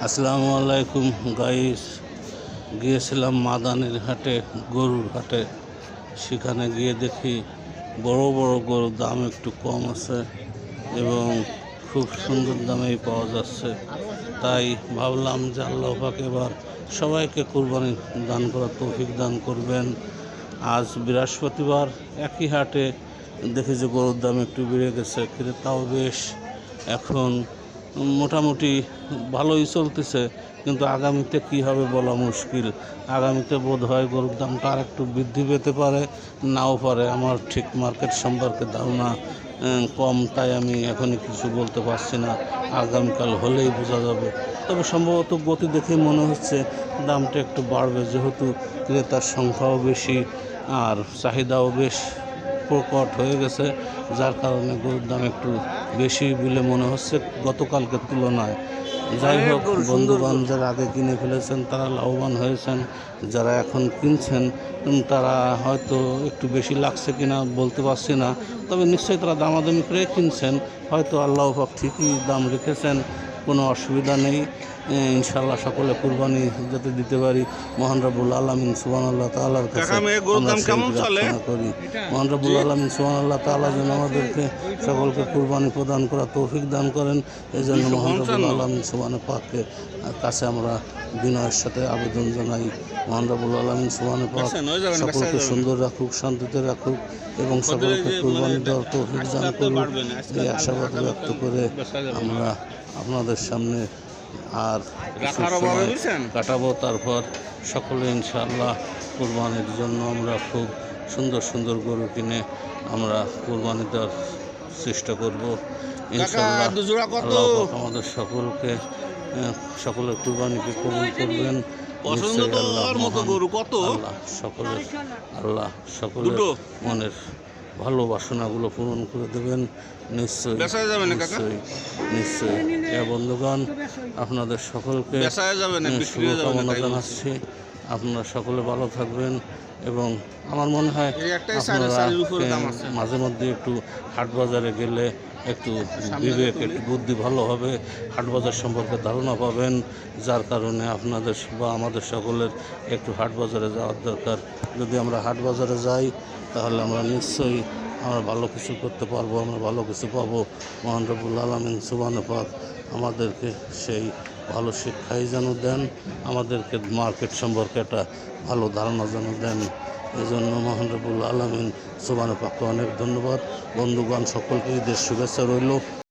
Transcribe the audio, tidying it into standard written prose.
আসসালামু আলাইকুম গাইস। গিয়েছিলাম মাদানের হাটে, গরুর হাটে। সেখানে গিয়ে দেখি বড় বড় গরুর দাম একটু কম আছে এবং খুব সুন্দর দামেই পাওয়া যাচ্ছে। তাই ভাবলাম যে আল্লাহ পাক এবার সবাইকে কুরবানি দান করার তৌফিক দান করবেন। আজ বৃহস্পতিবার, একই হাটে দেখি যে গরুর দাম একটু বেড়ে গেছে, কিন্তু তাও বেশ এখন মোটামুটি ভালোই চলতেছে। কিন্তু আগামীতে কি হবে বলা মুশকিল। আগামীতে বোধ হয় গরুর দামটা আর একটু বৃদ্ধি পেতে পারে, নাও পারে। আমার ঠিক মার্কেট সম্পর্কে ধারণা কম, তাই আমি এখনই কিছু বলতে পারছি না। আগামীকাল হলেই বোঝা যাবে। তবে সম্ভবত গতি দেখে মনে হচ্ছে দামটা একটু বাড়বে, যেহেতু ক্রেতার সংখ্যাও বেশি আর চাহিদাও বেশ প্রকট হয়ে গেছে, যার কারণে গরুর দাম একটু বেশি বলে মনে হচ্ছে গতকালকের তুলনায়। যাই হোক, বন্ধুবান যারা আগে কিনে ফেলেছেন তারা লাভবান হয়েছেন, যারা এখন কিনছেন তারা হয়তো একটু বেশি লাগছে কিনা বলতে পারছি না, তবে নিশ্চয়ই তারা দামাদামি করে কিনছেন। হয়তো আল্লাহ পাক ঠিকই দাম রেখেছেন, কোনো অসুবিধা নেই। ইনশাআল্লাহ সকলে কুরবানি যাতে দিতে পারি, মহান রব্বুল আলামিন সুবহানাল্লাহ তাআলার কাছে প্রার্থনা করি। মহান রব্বুল আলামিন সুবহানাল্লাহ তাআলা যেন আমাদেরকে সকলকে কুরবানি প্রদান করা তৌফিক দান করেন। এই জন্য মহান রব্বুল আলামিন সুবহানাহু পাকের কাছে আমরা বিনয়ের সাথে আবেদন জানাই। মহান রব্বুল আলামিন সুবহানাহু পাক সকলকে সুন্দর রাখুক, শান্তিতে রাখুক এবং সকলকে কুরবানি দেওয়ার তৌফিক দান করুক, এই আশাবাদ ব্যক্ত করে আমরা আপনাদের সামনে আর কাটাবো। তারপর সকলে ইনশাআল্লাহ কুরবানির জন্য আমরা খুব সুন্দর সুন্দর গরু কিনে আমরা কুরবানি দেওয়ার চেষ্টা করব ইনশাআল্লাহ। আল্লাহ আমাদের সকলকে সকলের কুরবানিকে কবুল করবেন। আল্লাহ সকলের মনের ভালো বাসনাগুলো পূরণ করে দেবেন নিশ্চয়ই নিশ্চয়ই নিশ্চয়ই। বন্ধুগণ, আপনাদের সকলকে শুভকামনা জানাচ্ছি। আপনারা সকলে ভালো থাকবেন এবং আমার মনে হয় আপনারা মাঝে মধ্যে একটু হাট বাজারে গেলে একটু বিবেক, একটু বুদ্ধি ভালো হবে, হাট বাজার সম্পর্কে ধারণা পাবেন, যার কারণে আপনাদের বা আমাদের সকলের একটু হাট বাজারে যাওয়ার দরকার। যদি আমরা হাট বাজারে যাই তাহলে আমরা নিশ্চয়ই আমরা ভালো কিছু করতে পারবো, আমরা ভালো কিছু পাবো। মহান রব্বুল আলামিন সুবহানাহু পাক আমাদেরকে সেই ভালো শিক্ষাই যেন দেন, আমাদেরকে মার্কেট সম্পর্কে একটা ভালো ধারণা যেন দেন। এই জন্য মহান রব্বুল আলামিন সুবহানাহু পাককে অনেক ধন্যবাদ। বন্ধুগণ, সকলকে ঈদের শুভেচ্ছা রইল।